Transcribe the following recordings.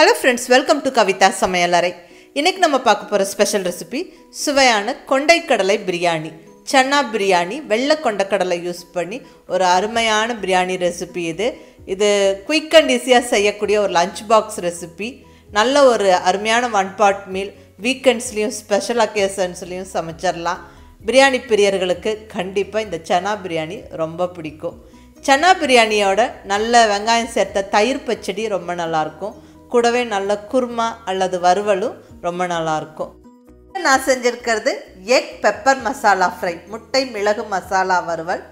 Hello friends, welcome to Kavitha Samayalarai. இன்னைக்கு நம்ம பார்க்க போற ஸ்பெஷல் ரெசிபி சுவையான கொண்டை கடலை பிரியாணி. Channa Biriyani வெள்ளை கொண்ட கடலை யூஸ் பண்ணி ஒரு அருமையான பிரியாணி ரெசிபி இது. இது குயிக் அண்ட் ஈஸியா செய்யக்கூடிய ஒரு லஞ்ச் பாக்ஸ் ரெசிபி. நல்ல ஒரு அருமையான ஒன் பாட் மீல் வீக்கெண்ட்ஸ்லயும் ஸ்பெஷல் அக்கேஷன்ஸ்லயும் சமைச்சிரலாம். பிரியாணி பிரியர்களுக்கு கண்டிப்பா இந்த Channa Biriyani ரொம்ப பிடிக்கும். Channa Biriyaniயோட நல்ல வெங்காயம் சேர்த்த தயிர் பச்சடி ரொம்ப நல்லா இருக்கும். கூடவே நல்ல குருமா அல்லது வறுவலும் ரொம்ப நல்லா இருக்கும். நான் செஞ்சிருக்கிறது எக் பெப்பர் மசாலா ஃப்ரை, முட்டை மிளகு மசாலா வறுவல்.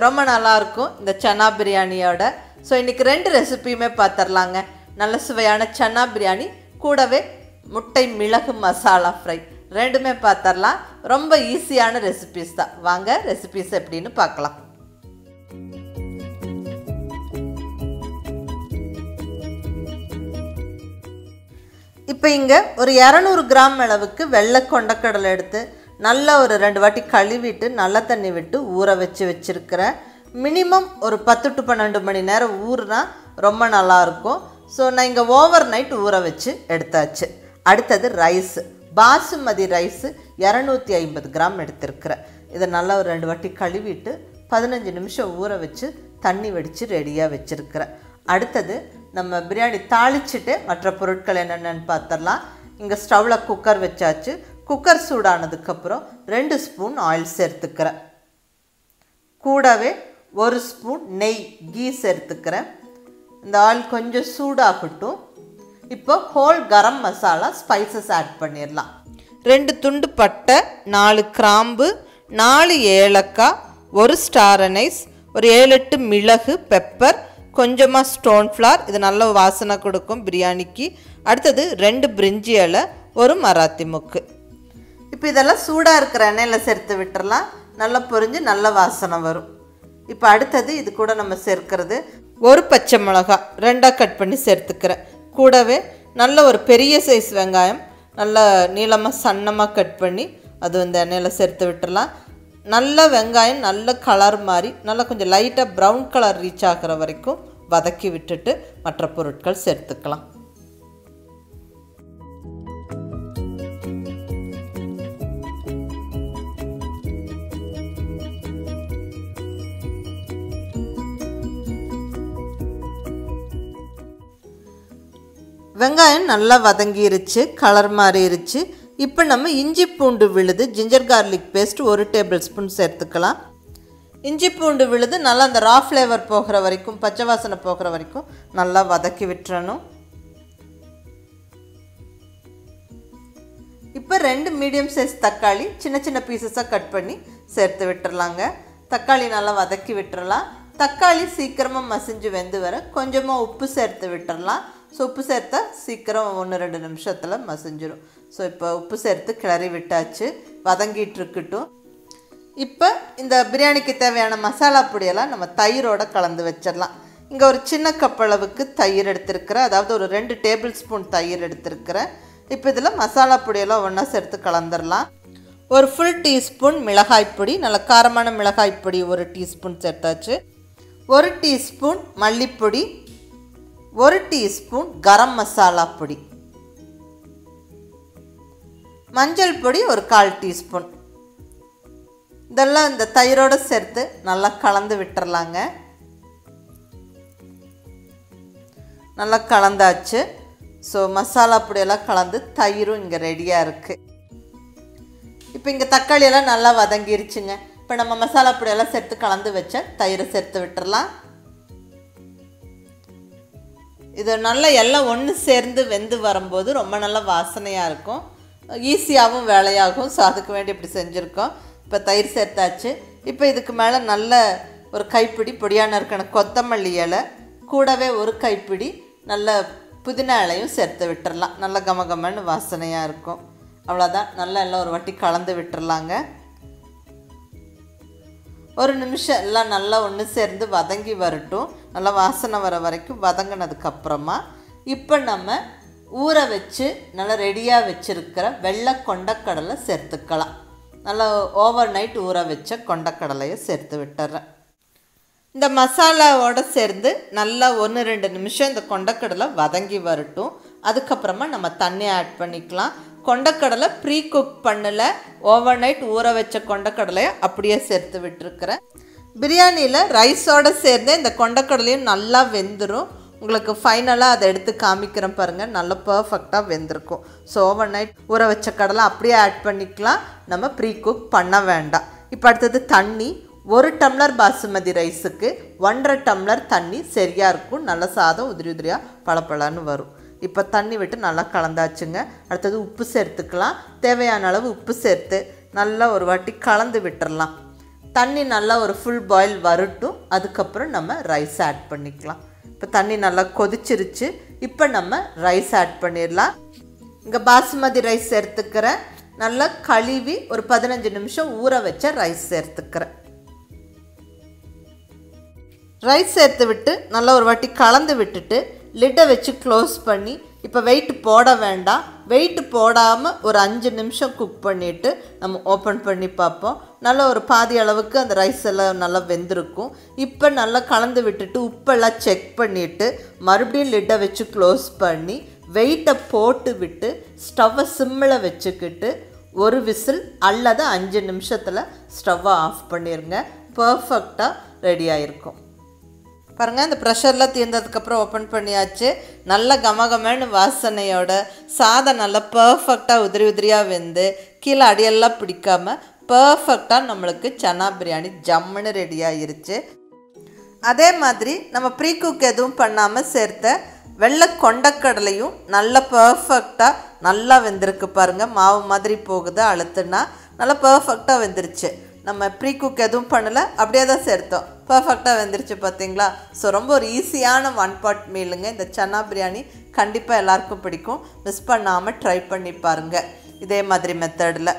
ரொம்ப நல்லா இருக்கும் இந்த Channa Biriyaniயோட. ஸோ இன்றைக்கி ரெண்டு ரெசிபியுமே பார்த்துடலாங்க. நல்ல சுவையான Channa Biriyani கூடவே முட்டை மிளகு மசாலா ஃப்ரை ரெண்டுமே பார்த்துடலாம். ரொம்ப ஈஸியான ரெசிபிஸ் தான். வாங்க ரெசிபிஸ் எப்படின்னு பார்க்கலாம். இப்போ இங்கே ஒரு 200 கிராம் அளவுக்கு வெள்ளை கொண்டக்கடலை எடுத்து நல்லா ஒரு 2 வாட்டி கழுவிட்டு நல்ல தண்ணி விட்டு ஊற வச்சுருக்கிறேன். மினிமம் ஒரு 10 to 12 மணி நேரம் ஊறுனா ரொம்ப நல்லாயிருக்கும். ஸோ நான் இங்கே ஓவர் நைட் ஊற வச்சு எடுத்தாச்சு. அடுத்தது ரைஸ், பாசுமதி ரைஸு 250 கிராம் எடுத்துருக்கிறேன். இதை நல்லா ஒரு 2 வாட்டி கழுவிட்டு 15 நிமிஷம் ஊற வச்சு தண்ணி வடித்து ரெடியாக வச்சுருக்கிறேன். அடுத்தது நம்ம பிரியாணி தாளிச்சுட்டு மற்ற பொருட்கள் என்னென்னு பார்த்துடலாம். இங்கே ஸ்டவ்வில் குக்கர் வச்சாச்சு. குக்கர் சூடானதுக்கப்புறம் 2 ஸ்பூன் ஆயில் சேர்த்துக்கிறேன். கூடவே 1 ஸ்பூன் நெய் கீ சேர்த்துக்கிறேன். இந்த ஆயில் கொஞ்சம் சூடாகட்டும். இப்போ whole garam masala spices add பண்ணிடலாம். 2 துண்டு பட்டை, 4 கிராம்பு, 4 ஏலக்காய், 1 ஸ்டார் அனைஸ், ஒரு 7-8 மிளகு, பெப்பர், கொஞ்சமாக ஸ்டோன் ஃப்ளார். இது நல்ல வாசனை கொடுக்கும் பிரியாணிக்கு. அடுத்தது 2 பிரிஞ்சி இலை, 1 மராத்தி மொக்கு. இப்போ இதெல்லாம் சூடாக இருக்கிற எண்ணெயில் சேர்த்து விட்டுறலாம். நல்லா பொரிஞ்சு நல்ல வாசனை வரும். இப்போ அடுத்தது இது கூட நம்ம சேர்க்கிறது 1 பச்சை மிளகா 2ஆக கட் பண்ணி சேர்த்துக்கிறேன். கூடவே நல்ல ஒரு பெரிய சைஸ் வெங்காயம் நல்லா நீளமாக சன்னமாக கட் பண்ணி அது இந்த எண்ணெயில் சேர்த்து விட்டுறலாம். நல்ல வெங்காயம் நல்ல கலர் மாதிரி நல்லா கொஞ்சம் லைட்டாக ப்ரௌன் கலர் ரீச் ஆகிற வரைக்கும் வதக்கி விட்டுட்டு மற்ற பொருட்கள் சேர்த்துக்கலாம். வெங்காயம் நல்லா வதங்கிருச்சு, கலர் மாறிடுச்சு. இப்போ நம்ம இஞ்சி பூண்டு விழுது ginger garlic paste 1 tablespoon சேர்த்துக்கலாம். இஞ்சி பூண்டு விழுது நல்லா அந்த ரா ஃப்ளேவர் போகிற வரைக்கும், பச்சை வாசனை போகிற வரைக்கும் நல்லா வதக்கி விட்டுறணும். இப்போ 2 மீடியம் சைஸ் தக்காளி சின்ன சின்ன பீசஸாக கட் பண்ணி சேர்த்து விட்டுறலாங்க. தக்காளி நல்லா வதக்கி விட்டுறலாம். தக்காளி சீக்கிரமாக மசிஞ்சு வெந்து வர கொஞ்சமாக உப்பு சேர்த்து விட்டுறலாம். ஸோ உப்பு சேர்த்தா சீக்கிரம் 1-2 நிமிஷத்தில் மசிஞ்சிடும். ஸோ இப்போ உப்பு சேர்த்து கிளறி விட்டாச்சு, வதங்கிட்டு இருக்கட்டும். இப்போ இந்த பிரியாணிக்கு தேவையான மசாலா பொடியெல்லாம் நம்ம தயிரோடு கலந்து வச்சிடலாம். இங்கே ஒரு சின்ன கப் அளவுக்கு தயிர் எடுத்துருக்கிறேன், அதாவது ஒரு 2 டேபிள் ஸ்பூன் தயிர் எடுத்துருக்கிறேன். இப்போ இதில் மசாலா பொடியெல்லாம் ஒன்றா சேர்த்து கலந்துடலாம். ஒரு ஃபுல் டீஸ்பூன் மிளகாய்ப்பொடி, நல்ல காரமான மிளகாய்ப்பொடி 1 டீஸ்பூன் சேர்த்தாச்சு. 1 டீஸ்பூன் மல்லிப்பொடி, 1 டீஸ்பூன் கரம் மசாலா பொடி, மஞ்சள் பொடி ஒரு 1/4 டீஸ்பூன். இதெல்லாம் இந்த தயிரோடு சேர்த்து நல்லா கலந்து விட்டுறலாங்க. நல்லா கலந்தாச்சு. ஸோ மசாலா பொடியெல்லாம் கலந்து தயிரும் இங்கே ரெடியாக இருக்குது. இப்போ இங்கே தக்காளியெல்லாம் நல்லா வதங்கிருச்சுங்க. இப்போ நம்ம மசாலா பொடியெல்லாம் சேர்த்து கலந்து வச்ச தயிரை சேர்த்து விட்டுறலாம். இது நல்லா எல்லாம் ஒன்று சேர்ந்து வெந்து வரும்போது ரொம்ப நல்ல வாசனையாக இருக்கும், ஈஸியாகவும் வேலையாகும். ஸோ அதுக்கு வேண்டி இப்படி செஞ்சுருக்கோம். இப்போ தயிர் சேர்த்தாச்சு. இப்போ இதுக்கு மேலே நல்ல ஒரு கைப்பிடி பொடியான இருக்கிற கொத்தமல்லி இலை, கூடவே ஒரு கைப்பிடி நல்ல புதினா இலையும் சேர்த்து விட்டுறலாம். நல்ல கமகமன்னு வாசனையாக இருக்கும். அவ்வளோதான். நல்லா எல்லாம் ஒரு வாட்டி கலந்து விட்டுறலாங்க. 1 நிமிஷம் எல்லாம் நல்லா ஒன்று சேர்ந்து வதங்கி வரட்டும். நல்லா வாசனை வர வரைக்கும் வதங்கினதுக்கப்புறமா இப்போ நம்ம ஊற வச்சு நல்லா ரெடியாக வச்சுருக்கிற வெள்ளை கொண்டக்கடலை சேர்த்துக்கலாம். நல்லா ஓவர் நைட் ஊற வச்ச கொண்டக்கடலையை சேர்த்து விட்டுறேன். இந்த மசாலாவோட சேர்ந்து நல்லா 1-2 நிமிஷம் இந்த கொண்டக்கடலை வதங்கி வரட்டும். அதுக்கப்புறமா நம்ம தண்ணி ஆட் பண்ணிக்கலாம். கொண்டக்கடலை ப்ரீ குக் பண்ணல, ஓவர் நைட் ஊற வச்ச கொண்டக்கடலையை அப்படியே சேர்த்து விட்டுருக்கிறேன். பிரியாணியில் ரைஸோடு சேர்ந்து இந்த கொண்டக்கடலையும் நல்லா வெந்துடும். உங்களுக்கு ஃபைனலாக அதை எடுத்து காமிக்கிறேன் பாருங்கள், நல்லா பர்ஃபெக்டாக வெந்திருக்கும். ஸோ ஓவர் நைட் ஊற வச்ச கடலை அப்படியே ஆட் பண்ணிக்கலாம், நம்ம ப்ரீ குக் பண்ண வேண்டாம். இப்போ அடுத்தது தண்ணி. 1 டம்ளர் பாசுமதி ரைஸுக்கு 1.5 டம்ளர் தண்ணி சரியாக இருக்கும். நல்ல சாதம் உதிரி உதிரியாக பளபளன்னு வரும். இப்போ தண்ணி விட்டு நல்லா கலந்தாச்சுங்க. அடுத்தது உப்பு சேர்த்துக்கலாம். தேவையான அளவு உப்பு சேர்த்து நல்லா ஒரு வாட்டி கலந்து விட்டுறலாம். தண்ணி நல்லா ஒரு ஃபுல் பாயில் வரட்டும். அதுக்கப்புறம் நம்ம ரைஸ் ஆட் பண்ணிக்கலாம். இப்போ தண்ணி நல்லா கொதிச்சிருச்சு. இப்போ நம்ம ரைஸ் ஆட் பண்ணிடலாம். இங்கே பாசுமதி ரைஸ் சேர்த்துக்கிறேன். நல்லா கழுவி ஒரு 15 நிமிஷம் ஊற வச்ச ரைஸ் சேர்த்துக்கிறேன். ரைஸ் சேர்த்து விட்டு நல்லா ஒரு வாட்டி கலந்து விட்டுட்டு லிட்டை வச்சு க்ளோஸ் பண்ணி, இப்போ வெயிட் போட வேண்டாம். வெயிட் போடாமல் ஒரு 5 நிமிஷம் குக் பண்ணிவிட்டு நம்ம ஓப்பன் பண்ணி பார்ப்போம். நல்லா ஒரு பாதி அளவுக்கு அந்த ரைஸ் எல்லாம் நல்லா வெந்திருக்கும். இப்போ நல்லா கலந்து விட்டுட்டு உப்பெல்லாம் செக் பண்ணிவிட்டு மறுபடியும் லிட்டை வச்சு க்ளோஸ் பண்ணி வெயிட்டை போட்டு விட்டு ஸ்டவ்வை சிம்மில் வச்சுக்கிட்டு ஒரு விசில் அல்லது 5 நிமிஷத்தில் ஸ்டவ்வை ஆஃப் பண்ணிடுங்க. பர்ஃபெக்டாக ரெடி ஆகிருக்கும். பாருங்கள், இந்த ப்ரெஷர்லாம் தீர்ந்ததுக்கப்புறம் ஓப்பன் பண்ணியாச்சு. நல்ல கமகமன்னு வாசனையோட சாதம் நல்லா பர்ஃபெக்டாக உதிரி உதிரியாக வெந்து கீழே அடியெல்லாம் பிடிக்காமல் பர்ஃபெக்டாக நம்மளுக்கு சன்னா பிரியாணி ஜம்முன்னு ரெடி ஆகிருச்சு. அதே மாதிரி நம்ம ப்ரீ குக் எதுவும் பண்ணாமல் சேர்த்த வெள்ளை கொண்டக்கடலையும் நல்ல பர்ஃபெக்டாக நல்லா வெந்திருக்கு. பாருங்கள், மாவு மாதிரி போகுது, அழுத்துனா நல்லா பர்ஃபெக்டாக வெந்துருச்சு. நம்ம ப்ரீ குக் எதுவும் பண்ணலை, அப்படியே தான் சேர்த்தோம், பர்ஃபெக்டாக வெந்துருச்சு பார்த்தீங்களா. ஸோ ரொம்ப ஒரு ஈஸியான 1 பாட் மீலுங்க. இந்த சன்னா பிரியாணி கண்டிப்பாக எல்லாருக்கும் பிடிக்கும். மிஸ் பண்ணாமல் ட்ரை பண்ணி பாருங்கள் இதே மாதிரி மெத்தடில்.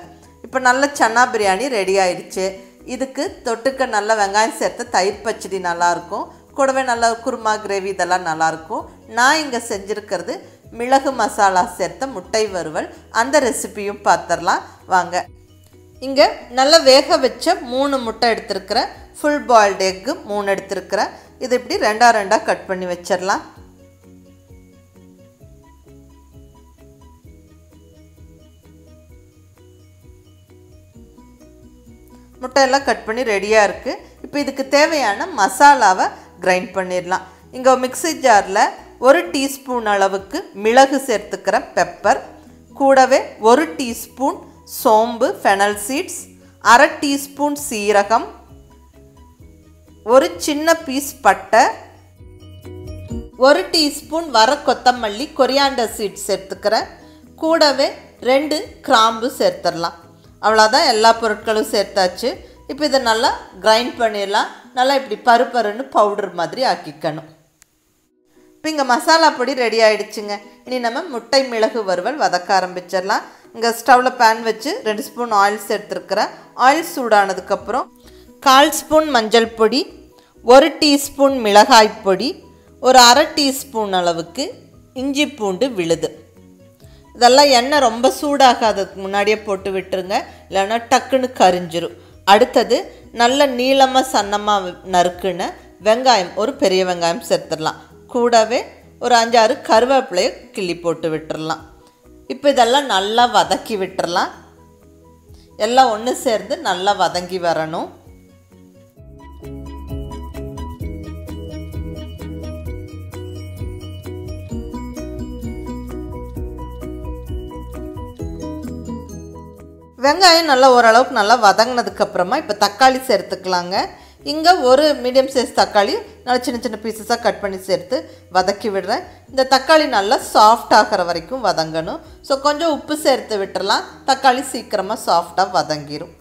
இப்போ நல்ல சன்னா பிரியாணி ரெடி ஆயிடுச்சு. இதுக்கு தொட்டுக்க நல்ல வெங்காயம் சேர்த்து தயிர் பச்சடி நல்லாயிருக்கும். கூடவே நல்லா குருமா கிரேவி இதெல்லாம் நல்லாயிருக்கும். நான் இங்கே செஞ்சுருக்கிறது மிளகு மசாலா சேர்த்த முட்டை வறுவல். அந்த ரெசிபியும் பார்த்துடலாம் வாங்க. இங்கே நல்லா வேக வச்ச 3 முட்டை எடுத்துருக்கிறேன். ஃபுல் பாயில்டு எக்கு 3 எடுத்துருக்கிறேன். இது இப்படி 2 கட் பண்ணி வச்சிடலாம். முட்டையெல்லாம் கட் பண்ணி ரெடியாக இருக்குது. இப்போ இதுக்கு தேவையான மசாலாவை கிரைண்ட் பண்ணிடலாம். இங்கே மிக்ஸி ஜாரில் 1 டீஸ்பூன் அளவுக்கு மிளகு சேர்த்துக்கிறேன், பெப்பர். கூடவே 1 டீஸ்பூன் சோம்பு ஃபெனல் சீட்ஸ், 1/2 டீஸ்பூன் சீரகம், ஒரு சின்ன பீஸ் பட்டை, 1 டீஸ்பூன் வர கொத்தமல்லி கொரியாண்டர் சீட்ஸ் சேர்த்துக்கிறேன். கூடவே 2 கிராம்பு சேர்த்துடலாம். அவ்வளோதான், எல்லா பொருட்களும் சேர்த்தாச்சு. இப்போ இதை நல்லா கிரைண்ட் பண்ணிடலாம். நல்லா இப்படி பருப்பருன்னு பவுடர் மாதிரி ஆக்கிக்கணும். இப்போ இங்கே மசாலா பொடி ரெடி ஆகிடுச்சுங்க. இனி நம்ம முட்டை மிளகு வறுவல் வதக்க ஆரம்பிச்சிடலாம். இங்கே ஸ்டவ்வில் பேன் வச்சு 2 ஸ்பூன் ஆயில் சேர்த்துருக்கிறேன். ஆயில் சூடானதுக்கப்புறம் 1/4 ஸ்பூன் மஞ்சள் பொடி, 1 டீஸ்பூன் மிளகாய் பொடி, ஒரு 1/2 டீஸ்பூன் அளவுக்கு இஞ்சி பூண்டு விழுது. இதெல்லாம் எண்ணெய் ரொம்ப சூடாகாததுக்கு முன்னாடியே போட்டு விட்டுருங்க, இல்லைன்னா டக்குன்னு கரிஞ்சிரும். அடுத்தது நல்ல நீளமாக சன்னமாக நறுக்குன்னு வெங்காயம், ஒரு பெரிய வெங்காயம் சேர்த்துடலாம். கூடவே ஒரு 5-6 கருவேப்பிலையை கிள்ளி போட்டு விட்டுடலாம். இப்போ இதெல்லாம் நல்லா வதக்கி விட்டுறலாம். எல்லாம் ஒன்று சேர்ந்து நல்லா வதங்கி வரணும். வெங்காயம் நல்லா ஓரளவுக்கு நல்லா வதங்கினதுக்கப்புறமா இப்போ தக்காளி சேர்த்துக்கலாங்க. இங்கே ஒரு மீடியம் சைஸ் தக்காளி நல்லா சின்ன சின்ன பீசஸாக கட் பண்ணி சேர்த்து வதக்கி விடுறேன். இந்த தக்காளி நல்லா சாஃப்ட் ஆகிற வரைக்கும் வதங்கணும். ஸோ கொஞ்சம் உப்பு சேர்த்து விட்டுறலாம், தக்காளி சீக்கிரமாக சாஃப்டாக வதங்கிடும்.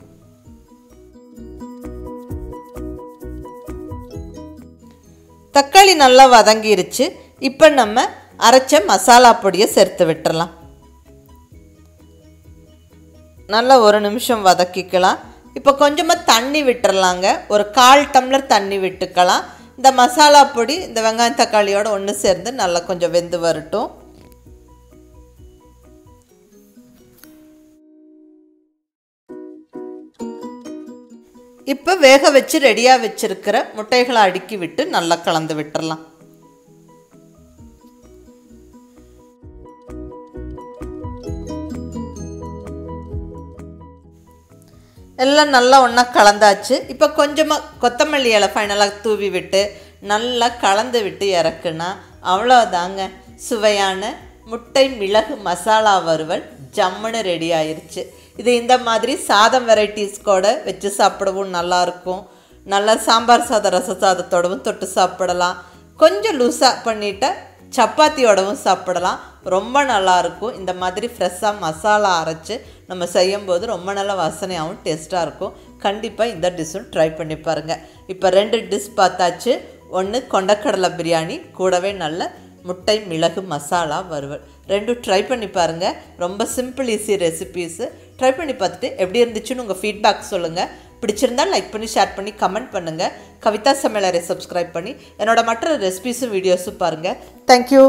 தக்காளி நல்லா வதங்கிருச்சு. இப்போ நம்ம அரைச்ச மசாலா பொடியை சேர்த்து விட்டுறலாம். நல்லா 1 நிமிஷம் வதக்கிக்கலாம். இப்போ கொஞ்சமாக தண்ணி விட்டுறலாங்க. ஒரு 1/4 டம்ளர் தண்ணி விட்டுக்கலாம். இந்த மசாலா பொடி இந்த வெங்காயம் தக்காளியோடு ஒன்று சேர்ந்து நல்லா கொஞ்சம் வெந்து வரட்டும். இப்போ வேக வச்சு ரெடியாக வச்சுருக்கிற முட்டைகளை அடுக்கி விட்டு நல்லா கலந்து விட்டுறலாம். எல்லாம் நல்லா ஒன்றா கலந்தாச்சு. இப்போ கொஞ்சமாக கொத்தமல்லி இலை ஃபைனலாக தூவி விட்டு நல்லா கலந்து விட்டு இறக்குனா அவ்வளோதாங்க, சுவையான முட்டை மிளகு மசாலா வறுவல் ஜம்முன்னு ரெடி ஆயிடுச்சு. இது இந்த மாதிரி சாதம் வெரைட்டிஸ் கூட வச்சு சாப்பிடவும் நல்லாயிருக்கும். நல்லா சாம்பார் சாதம் ரச சாதத்தோடவும் தொட்டு சாப்பிடலாம். கொஞ்சம் லூஸாக பண்ணிவிட்ட சப்பாத்தியோடவும் சாப்பிடலாம். ரொம்ப நல்லாயிருக்கும். இந்த மாதிரி ஃப்ரெஷ்ஷாக மசாலா அரைச்சி நம்ம செய்யும்போது ரொம்ப நல்ல வாசனையாகவும் டேஸ்ட்டாக இருக்கும். கண்டிப்பாக இந்த டிஷ்ஷும் ட்ரை பண்ணி பாருங்கள். இப்போ 2 டிஷ் பார்த்தாச்சு. ஒன்று கொண்டக்கடலை பிரியாணி, கூடவே நல்ல முட்டை மிளகு மசாலா வறுவல். 2 ட்ரை பண்ணி பாருங்கள். ரொம்ப சிம்பிள் ஈஸி ரெசிபீஸு. ட்ரை பண்ணி பார்த்துட்டு எப்படி இருந்துச்சுன்னு உங்கள் ஃபீட்பேக் சொல்லுங்கள். பிடிச்சிருந்தால் லைக் பண்ணி ஷேர் பண்ணி கமெண்ட் பண்ணுங்கள். கவிதா சமையலரை சப்ஸ்கிரைப் பண்ணி என்னோட மற்ற ரெசிபீஸும் வீடியோஸும் பாருங்கள். தேங்க்யூ.